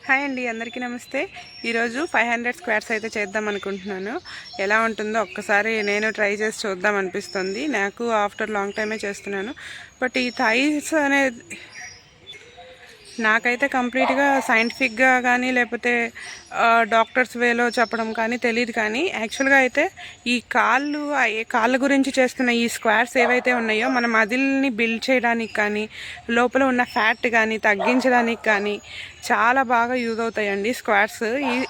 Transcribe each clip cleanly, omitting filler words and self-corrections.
Hi అండి, అందరికీ నమస్తే. ఈరోజు 500 స్క్వేర్స్ అయితే చేద్దాం అనుకుంటున్నాను. ఎలా ఉంటుందో ఒక్కసారి నేను ట్రై చేసి చూద్దాం అనిపిస్తుంది. నాకు ఆఫ్టర్ లాంగ్ టైమే చేస్తున్నాను. బట్ ఈ థైస్ అనేది నాకైతే కంప్లీట్గా సైంటిఫిక్గా కానీ లేకపోతే డాక్టర్స్ వేలో చెప్పడం కానీ తెలియదు. కానీ యాక్చువల్గా అయితే ఈ కాళ్ళ గురించి చేస్తున్న ఈ స్క్వేర్స్ ఏవైతే ఉన్నాయో మన మజిల్ని బిల్డ్ చేయడానికి కానీ లోపల ఉన్న ఫ్యాట్ కానీ తగ్గించడానికి కానీ చాలా బాగా యూజ్ అవుతాయండి స్క్వేర్స్.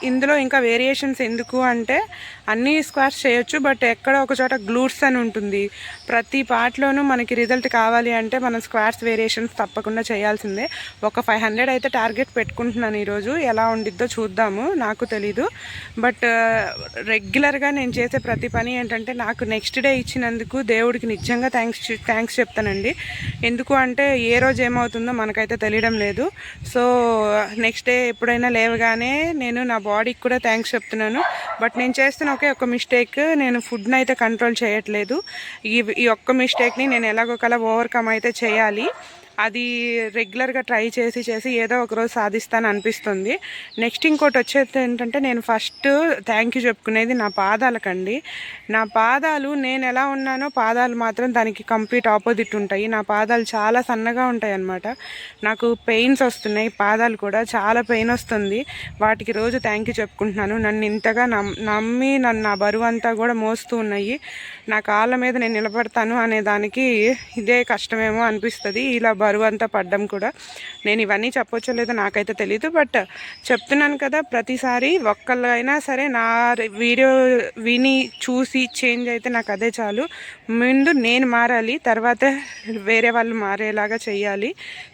ఇందులో ఇంకా వేరియేషన్స్ ఎందుకు అంటే అన్ని స్క్వేర్స్ చేయొచ్చు, బట్ ఎక్కడ ఒక చోట గ్లూట్స్ అని ఉంటుంది. ప్రతి పార్ట్లోనూ మనకి రిజల్ట్ కావాలి అంటే మనం స్క్వేర్స్ వేరియేషన్స్ తప్పకుండా చేయాల్సిందే. ఒక 500 అయితే టార్గెట్ పెట్టుకుంటున్నాను ఈరోజు. ఎలా ఉండిద్దో చూద్దాము, నాకు తెలీదు. బట్ రెగ్యులర్గా నేను చేసే ప్రతి పని ఏంటంటే నాకు నెక్స్ట్ డే ఇచ్చినందుకు దేవుడికి నిజంగా థ్యాంక్స్ చెప్తానండి. ఎందుకు అంటే ఏ రోజు ఏమవుతుందో మనకైతే తెలియడం లేదు. సో నెక్స్ట్ డే ఎప్పుడైనా లేవగానే నేను నా బాడీకి కూడా థ్యాంక్స్ చెప్తున్నాను. బట్ నేను చేస్తున్న ఒక మిస్టేక్, నేను ఫుడ్ని అయితే కంట్రోల్ చేయట్లేదు. ఈ ఒక్క మిస్టేక్ని నేను ఎలాగోకలా ఓవర్కమ్ అయితే చేయాలి. అది రెగ్యులర్గా ట్రై చేసి ఏదో ఒకరోజు సాధిస్తాను అనిపిస్తుంది. నెక్స్ట్ ఇంకోటి వచ్చేది ఏంటంటే నేను ఫస్ట్ థ్యాంక్ యూ చెప్పుకునేది నా పాదాలకండి. నా పాదాలు నేను ఎలా ఉన్నానో పాదాలు మాత్రం దానికి కంప్లీట్ ఆపోజిట్ ఉంటాయి. నా పాదాలు చాలా సన్నగా ఉంటాయి అన్నమాట. నాకు పెయిన్స్ వస్తున్నాయి, పాదాలు కూడా చాలా పెయిన్ వస్తుంది. వాటికి రోజు థ్యాంక్ యూ చెప్పుకుంటున్నాను. నన్ను ఇంతగా నమ్మి నా బరువు అంతా కూడా మోస్తూ ఉన్నాయి. నా కాళ్ళ మీద నేను నిలబడతాను అనే దానికి ఇదే కష్టమేమో అనిపిస్తుంది. ఇలా బరువు అంతా పడ్డం కూడా. నేను ఇవన్నీ చెప్పొచ్చో లేదో నాకైతే తెలీదు, బట్ చెప్తున్నాను కదా, ప్రతిసారి ఒక్కళ్ళు అయినా సరే నా వీడియో విని చూసి చేంజ్ అయితే నాకు అదే చాలు. ముందు నేను మారాలి, తర్వాత వేరే వాళ్ళు మారేలాగా చెయ్యాలి.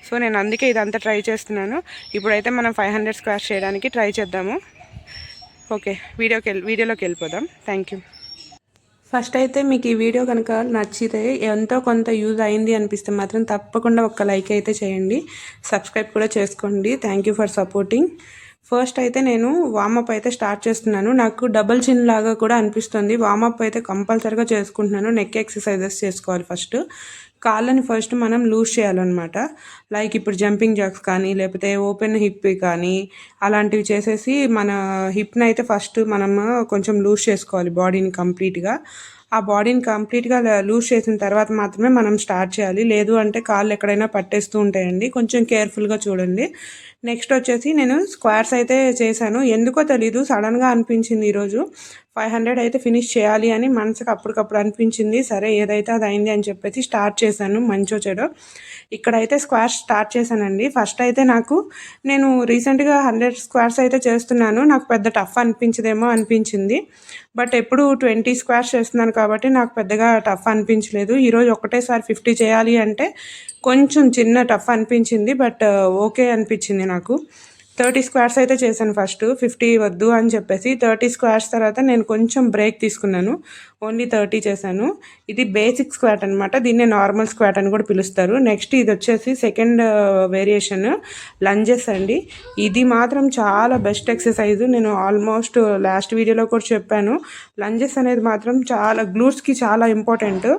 సో నేను అందుకే ఇదంతా ట్రై చేస్తున్నాను. ఇప్పుడైతే మనం 500 స్క్వేర్స్ చేయడానికి ట్రై చేద్దాము. ఓకే, వీడియోలోకి వెళ్ళిపోదాం. Thank you. ఫస్ట్ అయితే మీకు ఈ వీడియో కనుక నచ్చితే ఎంతో కొంత యూజ్ అయింది అనిపిస్తే మాత్రం తప్పకుండా ఒక లైక్ అయితే చేయండి. సబ్స్క్రైబ్ కూడా చేసుకోండి. Thank you for supporting. First అయితే నేను వార్మప్ అయితే స్టార్ట్ చేస్తున్నాను. నాకు డబుల్ చిన్ లాగా కూడా అనిపిస్తుంది. వార్మప్ అయితే కంపల్సరీగా చేసుకుంటున్నాను. నెక్ ఎక్సర్సైజెస్ చేసుకోవాలి. ఫస్ట్ కాళ్ళని ఫస్ట్ మనం లూజ్ చేయాలన్నమాట. లైక్ ఇప్పుడు జంపింగ్ జాక్స్ కానీ లేకపోతే ఓపెన్ హిప్ కానీ అలాంటివి చేసేసి మన హిప్ని అయితే ఫస్ట్ మనం కొంచెం లూజ్ చేసుకోవాలి బాడీని కంప్లీట్గా. ఆ బాడీని కంప్లీట్గా లూజ్ చేసిన తర్వాత మాత్రమే మనం స్టార్ట్ చేయాలి. లేదు అంటే కాళ్ళు ఎక్కడైనా పట్టేస్తూ ఉంటాయండి. కొంచెం కేర్ఫుల్గా చూడండి. నెక్స్ట్ వచ్చేసి నేను స్క్వేర్స్ అయితే చేశాను. ఎందుకో తెలీదు, సడన్గా అనిపించింది ఈరోజు 500 అయితే ఫినిష్ చేయాలి అని మనసుకు అప్పటికప్పుడు అనిపించింది. సరే ఏదైతే అది అయింది అని చెప్పేసి స్టార్ట్ చేశాను. మంచో చెడో ఇక్కడైతే స్క్వేర్స్ స్టార్ట్ చేశానండి. ఫస్ట్ అయితే నేను రీసెంట్గా 100 స్క్వేర్స్ అయితే చేస్తున్నాను. నాకు పెద్ద టఫ్ అనిపించింది. బట్ ఎప్పుడు 20 స్క్వేర్స్ చేస్తున్నాను కాబట్టి నాకు పెద్దగా టఫ్ అనిపించలేదు. ఈరోజు ఒకటేసారి 50 చేయాలి అంటే కొంచెం చిన్న టఫ్ అనిపించింది. బట్ ఓకే అనిపించింది నాకు. 30 స్క్వేర్స్ అయితే చేశాను ఫస్ట్. 50 వద్దు అని చెప్పేసి 30 స్క్వేర్స్ తర్వాత నేను కొంచెం బ్రేక్ తీసుకున్నాను. ఓన్లీ 30 చేశాను. ఇది బేసిక్ స్క్వాట్ అనమాట. దీన్నే నార్మల్ స్క్వాట్ అని కూడా పిలుస్తారు. నెక్స్ట్ ఇది వచ్చేసి సెకండ్ వేరియేషన్ లంజెస్ అండి. ఇది మాత్రం చాలా బెస్ట్ ఎక్సర్సైజ్. నేను ఆల్మోస్ట్ లాస్ట్ వీడియోలో కూడా చెప్పాను. లంజెస్ అనేది మాత్రం చాలా గ్లూట్స్కి చాలా ఇంపార్టెంట్.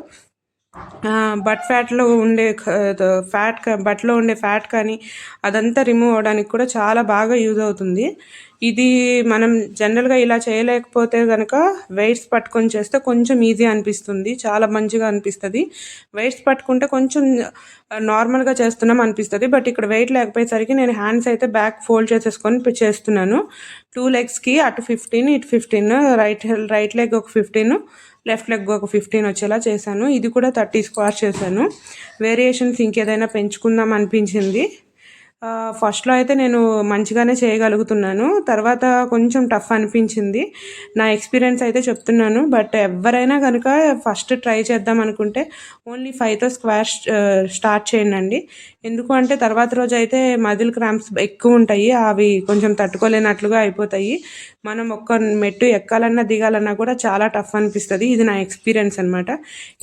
బట్లో ఉండే బట్లో ఉండే ఫ్యాట్ కానీ అదంతా రిమూవ్ అవ్వడానికి కూడా చాలా బాగా యూజ్ అవుతుంది. ఇది మనం జనరల్గా ఇలా చేయలేకపోతే కనుక వెయిట్స్ పట్టుకొని చేస్తే కొంచెం ఈజీ అనిపిస్తుంది, చాలా మంచిగా అనిపిస్తుంది. వెయిట్స్ పట్టుకుంటే కొంచెం నార్మల్గా చేస్తున్నాం అనిపిస్తుంది. బట్ ఇక్కడ వెయిట్ లేకపోయేసరికి నేను హ్యాండ్స్ అయితే బ్యాక్ ఫోల్డ్ చేసేసుకొని చేస్తున్నాను. 2 లెగ్స్కి అటు 15 ఇటు 15, రైట్ లెగ్ ఒక 15, లెఫ్ట్ లెగ్ ఒక 15 వచ్చేలా చేశాను. ఇది కూడా 30 స్క్వేర్స్ చేశాను. వేరియేషన్స్ ఇంకేదైనా పెంచుకుందాం అనిపించింది. ఫస్ట్లో అయితే నేను మంచిగానే చేయగలుగుతున్నాను, తర్వాత కొంచెం టఫ్ అనిపించింది. నా ఎక్స్పీరియన్స్ అయితే చెప్తున్నాను. బట్ ఎవరైనా కనుక ఫస్ట్ ట్రై చేద్దాం అనుకుంటే ఓన్లీ 5తో స్క్వేర్స్ స్టార్ట్ చేయండి. ఎందుకు అంటే తర్వాత రోజు అయితే మజిల్ క్రాంప్స్ ఎక్కువ ఉంటాయి, అవి కొంచెం తట్టుకోలేనట్లుగా అయిపోతాయి. మనం ఒక్క మెట్టు ఎక్కాలన్నా దిగాలన్నా కూడా చాలా టఫ్ అనిపిస్తుంది. ఇది నా ఎక్స్పీరియన్స్ అనమాట.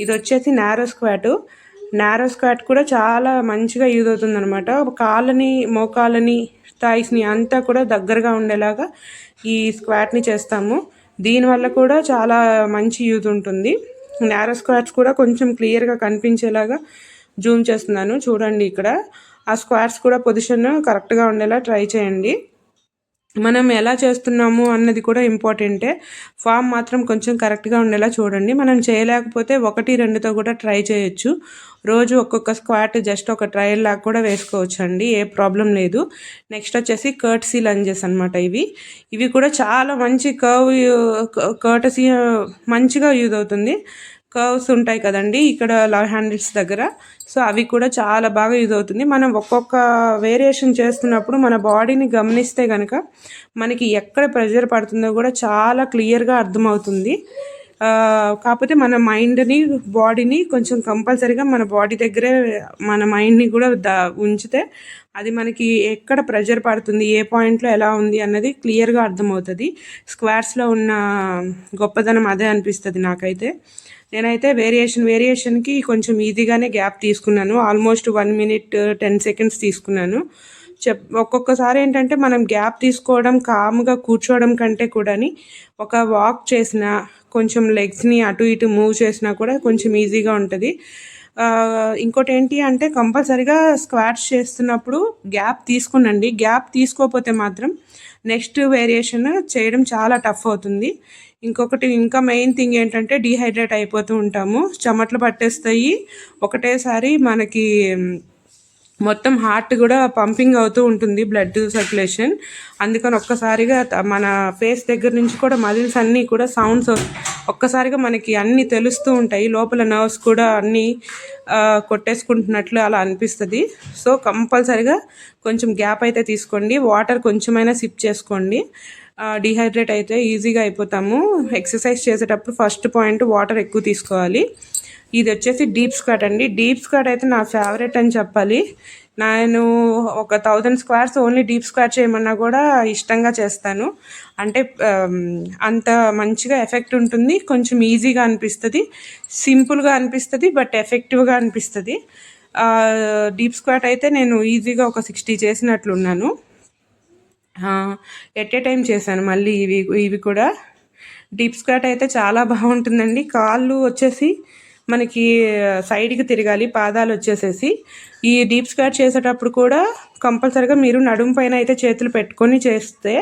ఇది వచ్చేసి నారో స్క్వాట్ కూడా చాలా మంచిగా యూజ్ అవుతుంది అనమాట. కాళ్ళని, మోకాళ్ళని, థాయిస్ని అంతా కూడా దగ్గరగా ఉండేలాగా ఈ స్క్వాట్ని చేస్తాము. దీనివల్ల కూడా చాలా మంచి యూజ్ ఉంటుంది. నారో స్క్వాట్స్ కూడా కొంచెం క్లియర్గా కనిపించేలాగా జూమ్ చేస్తున్నాను చూడండి. ఇక్కడ ఆ స్క్వాట్స్ కూడా పొజిషన్ కరెక్ట్గా ఉండేలా ట్రై చేయండి. మనం ఎలా చేస్తున్నాము అన్నది కూడా ఇంపార్టెంటే. ఫామ్ మాత్రం కొంచెం కరెక్ట్గా ఉండేలా చూడండి. మనం చేయలేకపోతే 1, 2తో కూడా ట్రై చేయొచ్చు. రోజు ఒక్కొక్క స్క్వాట్ జస్ట్ ఒక ట్రయల్ లాగా కూడా వేసుకోవచ్చండి, ఏ ప్రాబ్లం లేదు. నెక్స్ట్ వచ్చేసి కర్ట్సీ లంజెస్ అనమాట. ఇవి కూడా చాలా మంచి కర్టసీ మంచిగా యూజ్ అవుతుంది. కర్వ్స్ ఉంటాయి కదండి ఇక్కడ లవ్ హ్యాండిల్స్ దగ్గర, సో అవి కూడా చాలా బాగా యూజ్ అవుతుంది. మనం ఒక్కొక్క వేరియేషన్ చేస్తున్నప్పుడు మన బాడీని గమనిస్తే కనుక మనకి ఎక్కడ ప్రెషర్ పడుతుందో కూడా చాలా క్లియర్గా అర్థమవుతుంది. కాకపోతే మన మైండ్ని బాడీని కొంచెం కంపల్సరీగా మన బాడీ దగ్గరే మన మైండ్ని కూడా ఉంచితే అది మనకి ఎక్కడ ప్రెషర్ పడుతుంది, ఏ పాయింట్లో ఎలా ఉంది అన్నది క్లియర్గా అర్థమవుతుంది. స్క్వాట్స్లో ఉన్న గొప్పదనం అదే అనిపిస్తుంది నాకైతే. నేనైతే వేరియేషన్కి కొంచెం ఈజీగానే గ్యాప్ తీసుకున్నాను. ఆల్మోస్ట్ 1 minute 10 seconds తీసుకున్నాను. ఒక్కొక్కసారి ఏంటంటే మనం గ్యాప్ తీసుకోవడం, కామ్గా కూర్చోవడం కంటే కూడాని ఒక వాక్ చేసినా, కొంచెం లెగ్స్ని అటు ఇటు మూవ్ చేసినా కూడా కొంచెం ఈజీగా ఉంటుంది. ఇంకోటి ఏంటి అంటే కంపల్సరీగా స్క్వాట్స్ చేస్తున్నప్పుడు గ్యాప్ తీసుకునండి. గ్యాప్ తీసుకోకపోతే మాత్రం నెక్స్ట్ వేరియేషన్ చేయడం చాలా టఫ్ అవుతుంది. ఇంకొకటి ఇంకా మెయిన్ థింగ్ ఏంటంటే డీహైడ్రేట్ అయిపోతూ ఉంటాము, చెమటలు పట్టేస్తాయి. ఒకటేసారి మనకి మొత్తం హార్ట్ కూడా పంపింగ్ అవుతూ ఉంటుంది, బ్లడ్ సర్క్యులేషన్. అందుకని ఒక్కసారిగా మన ఫేస్ దగ్గర నుంచి కూడా మజిల్స్ అన్నీ కూడా సౌండ్స్ ఒక్కసారిగా మనకి అన్నీ తెలుస్తూ ఉంటాయి. లోపల నర్వ్స్ కూడా అన్నీ కొట్టేసుకుంటున్నట్లు అలా అనిపిస్తుంది. సో కంపల్సరిగా కొంచెం గ్యాప్ అయితే తీసుకోండి. వాటర్ కొంచెమైనా సిప్ చేసుకోండి. డీహైడ్రేట్ అయితే ఈజీగా అయిపోతాము. ఎక్సర్సైజ్ చేసేటప్పుడు ఫస్ట్ పాయింట్ వాటర్ ఎక్కువ తీసుకోవాలి. ఇది వచ్చేసి డీప్ స్క్వాట్ అండి. డీప్ స్క్వాట్ అయితే నా ఫేవరెట్ అని చెప్పాలి. నేను ఒక 1000 squats ఓన్లీ డీప్ స్క్వాట్ చేయమన్నా కూడా ఇష్టంగా చేస్తాను. అంటే అంత మంచిగా ఎఫెక్ట్ ఉంటుంది, కొంచెం ఈజీగా అనిపిస్తుంది, సింపుల్గా అనిపిస్తుంది, బట్ ఎఫెక్టివ్గా అనిపిస్తుంది. డీప్ స్క్వాట్ అయితే నేను ఈజీగా ఒక 60 చేసినట్లున్నాను. ఎట్ ఏ టైం చేశాను మళ్ళీ ఇవి కూడా. డీప్ స్క్వాట్ అయితే చాలా బాగుంటుందండి. కాళ్ళు వచ్చేసి మనకి సైడ్కి తిరగాలి, పాదాలు వచ్చేసేసి. ఈ డీప్ స్క్వాట్ చేసేటప్పుడు కూడా కంపల్సరీగా మీరు నడుము పైన అయితే చేతులు పెట్టుకొని చేస్తే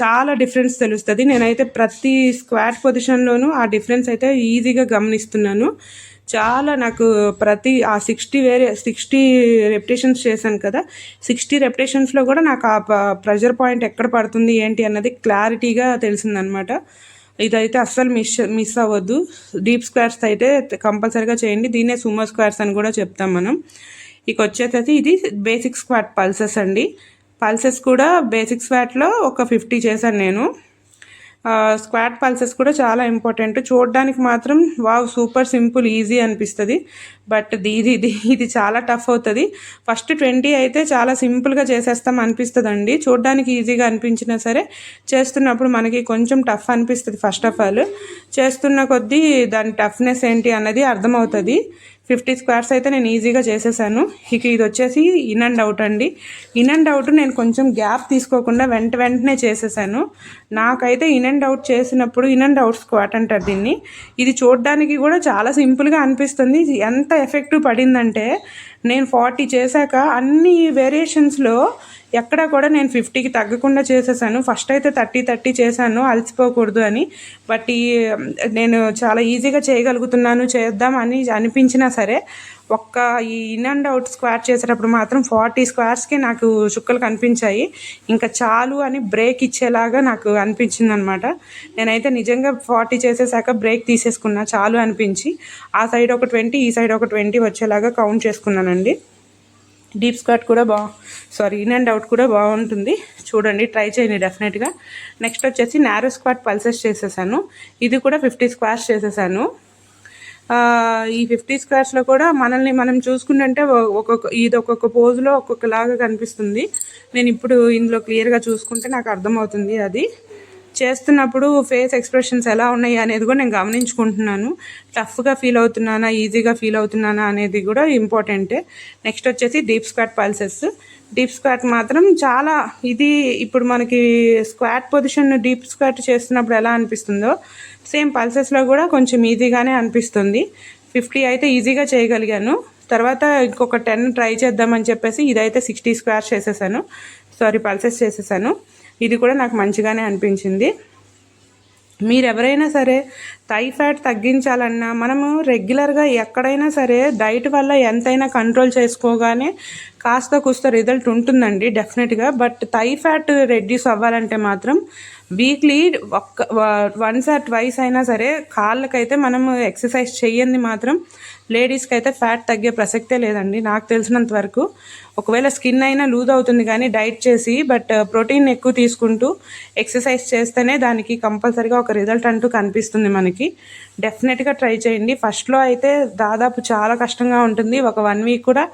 చాలా డిఫరెన్స్ తెలుస్తుంది. నేనైతే ప్రతి స్క్వాట్ పొజిషన్లోనూ ఆ డిఫరెన్స్ అయితే ఈజీగా గమనిస్తున్నాను. చాలా నాకు ప్రతి ఆ 60 రెప్యుటేషన్స్ చేశాను కదా, 60 రెప్యుటేషన్స్లో కూడా నాకు ఆ ప్రెషర్ పాయింట్ ఎక్కడ పడుతుంది ఏంటి అన్నది క్లారిటీగా తెలిసిందనమాట. ఇదైతే అస్సలు మిస్ అవ్వద్దు. డీప్ స్క్వాట్స్ అయితే కంపల్సరీగా చేయండి. దీన్నే సుమో స్క్వాట్స్ అని కూడా చెప్తాం మనం. ఇక వచ్చేసి ఇది బేసిక్ స్క్వాట్ పల్సెస్ అండి. పల్సెస్ కూడా బేసిక్ స్క్వాట్లో ఒక 50 చేశాను నేను. స్క్వాట్ పల్సెస్ కూడా చాలా ఇంపార్టెంట్. చూడడానికి మాత్రం వావ్ సూపర్ సింపుల్ ఈజీ అనిపిస్తుంది, బట్ ఇది చాలా టఫ్ అవుతుంది. ఫస్ట్ 20 అయితే చాలా సింపుల్గా చేసేస్తాం అనిపిస్తుంది అండి. చూడడానికి ఈజీగా అనిపించినా సరే చేస్తున్నప్పుడు మనకి కొంచెం టఫ్ అనిపిస్తుంది. ఫస్ట్ ఆఫ్ ఆల్ చేస్తున్న కొద్దీ దాని టఫ్నెస్ ఏంటి అన్నది అర్థమవుతుంది. 50 squats అయితే నేను ఈజీగా చేసేసాను. ఇక ఇది వచ్చేసి ఇన్ అండ్ అవుట్ అండి. ఇన్ అండ్ అవుట్ నేను కొంచెం గ్యాప్ తీసుకోకుండా వెంటనే చేసేసాను. నాకైతే ఇన్ అండ్ అవుట్ చేసినప్పుడు ఇన్ అండ్ అవుట్ స్క్వాట్ అంటారు దీన్ని. ఇది చూడడానికి కూడా చాలా సింపుల్గా అనిపిస్తుంది. ఎంత ఎఫెక్టివ్ పడిందంటే నేను 40 చేశాక అన్ని వేరియేషన్స్లో ఎక్కడ కూడా నేను 50కి తగ్గకుండా చేసేసాను. ఫస్ట్ అయితే 30 చేశాను అలసిపోకూడదు అని, బట్ నేను చాలా ఈజీగా చేయగలుగుతున్నాను, చేద్దామని అనిపించినా సరే ఈ ఇన్ అండ్ అవుట్ స్క్వాట్ చేసేటప్పుడు మాత్రం 40 స్క్వాట్స్కి నాకు చుక్కలు కనిపించాయి. ఇంకా చాలు అని బ్రేక్ ఇచ్చేలాగా నాకు అనిపించింది అనమాట. నేనైతే నిజంగా 40 చేసేసాక బ్రేక్ తీసేసుకున్నా చాలు అనిపించి, ఆ సైడ్ ఒక 20 ఈ సైడ్ ఒక 20 వచ్చేలాగా కౌంట్ చేసుకున్నానండి. డీప్ స్క్వాట్ కూడా ఇన్ అండ్ అవుట్ కూడా బాగుంటుంది, చూడండి, ట్రై చేయండి డెఫినెట్గా. నెక్స్ట్ వచ్చేసి నారో స్క్వాట్ పల్సెస్ చేసేసాను. ఇది కూడా 50 స్క్వాట్స్ చేసేసాను. ఈ 50 స్క్వాట్స్లో కూడా మనల్ని మనం చూసుకుంటే ఒక్కొక్క పోజులో ఒక్కొక్కలాగా కనిపిస్తుంది. నేను ఇప్పుడు ఇందులో క్లియర్గా చూసుకుంటే నాకు అర్థమవుతుంది. అది చేస్తున్నప్పుడు ఫేస్ ఎక్స్ప్రెషన్స్ ఎలా ఉన్నాయి అనేది కూడా నేను గమనించుకుంటున్నాను. టఫ్గా ఫీల్ అవుతున్నానా, ఈజీగా ఫీల్ అవుతున్నానా అనేది కూడా ఇంపార్టెంటే. నెక్స్ట్ వచ్చేసి deep squat pulses. Deep squat మాత్రం చాలా ఇది ఇప్పుడు మనకి స్క్వాట్ పొజిషన్ డీప్ స్క్వాట్ చేస్తున్నప్పుడు ఎలా అనిపిస్తుందో సేమ్ పల్సెస్లో కూడా కొంచెం ఈజీగానే అనిపిస్తుంది. 50 అయితే ఈజీగా చేయగలిగాను. తర్వాత ఇంకొక 10 ట్రై చేద్దామని చెప్పేసి ఇదైతే 60 స్క్వాట్స్ చేసేసాను. పల్సెస్ చేసేసాను. ఇది కూడా నాకు మంచిగానే అనిపించింది. మీరు ఎవరైనా సరే థై ఫ్యాట్ తగ్గించాలన్నా మనము రెగ్యులర్గా ఎక్కడైనా సరే డైట్ వల్ల ఎంతైనా కంట్రోల్ చేసుకోగానే కాస్త కూస్త రిజల్ట్ ఉంటుందండి డెఫినెట్గా. బట్ థై ఫ్యాట్ రెడ్యూస్ అవ్వాలంటే మాత్రం వీక్లీ వన్స్ ఆర్ ట్వైస్ అయినా సరే కాళ్ళకైతే మనము ఎక్సర్సైజ్ చెయ్యంది మాత్రం లేడీస్కి అయితే ఫ్యాట్ తగ్గే ప్రసక్తే లేదండి నాకు తెలిసినంత వరకు. ఒకవేళ స్కిన్ అయినా లూజ్ అవుతుంది కానీ డైట్ చేసి, బట్ ప్రోటీన్ ఎక్కువ తీసుకుంటూ ఎక్సర్సైజ్ చేస్తేనే దానికి కంపల్సరీగా ఒక రిజల్ట్ అంటూ కనిపిస్తుంది మనకి. డెఫినెట్గా ట్రై చేయండి. ఫస్ట్లో అయితే దాదాపు చాలా కష్టంగా ఉంటుంది, ఒక 1 వీక్ కూడా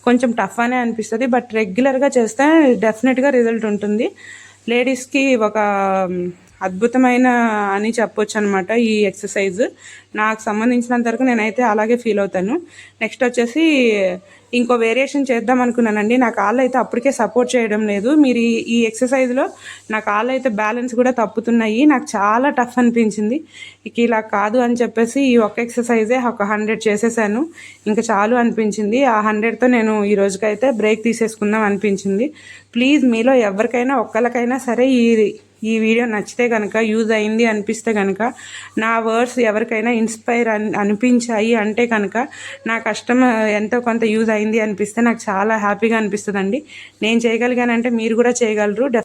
కొంచెం టఫ్ అనే అనిపిస్తుంది. బట్ రెగ్యులర్గా చేస్తే డెఫినెట్గా రిజల్ట్ ఉంటుంది. లేడీస్కి ఒక అద్భుతమైన అని చెప్పొచ్చు అనమాట ఈ ఎక్సర్సైజ్. నాకు సంబంధించినంత వరకు నేనైతే అలాగే ఫీల్ అవుతాను. నెక్స్ట్ వచ్చేసి ఇంకో వేరియేషన్ చేద్దాం అనుకున్నానండి. నా కాళ్ళు అయితే అప్పటికే సపోర్ట్ చేయడం లేదు. మీరు ఈ ఎక్సర్సైజ్లో నా కాళ్ళు అయితే బ్యాలెన్స్ కూడా తప్పుతున్నాయి. నాకు చాలా టఫ్ అనిపించింది. ఇక ఇలా కాదు అని చెప్పేసి ఈ ఒక్క ఎక్సర్సైజే ఒక 100 చేసేసాను. ఇంకా చాలు అనిపించింది. ఆ 100తో నేను ఈ రోజుకైతే బ్రేక్ తీసేసుకుందాం అనిపించింది. ప్లీజ్ మీలో ఎవరికైనా ఒక్కరికైనా సరే ఈ వీడియో నచ్చితే కనుక, యూజ్ అయింది అనిపిస్తే కనుక, నా వర్డ్స్ ఎవరికైనా ఇన్స్పైర్ అనిపించాయి అంటే కనుక, నా కష్టం ఎంతో కొంత యూజ్ అయింది అనిపిస్తే నాకు చాలా హ్యాపీగా అనిపిస్తుందండి. నేను చేయగలిగానంటే మీరు కూడా చేయగలరు.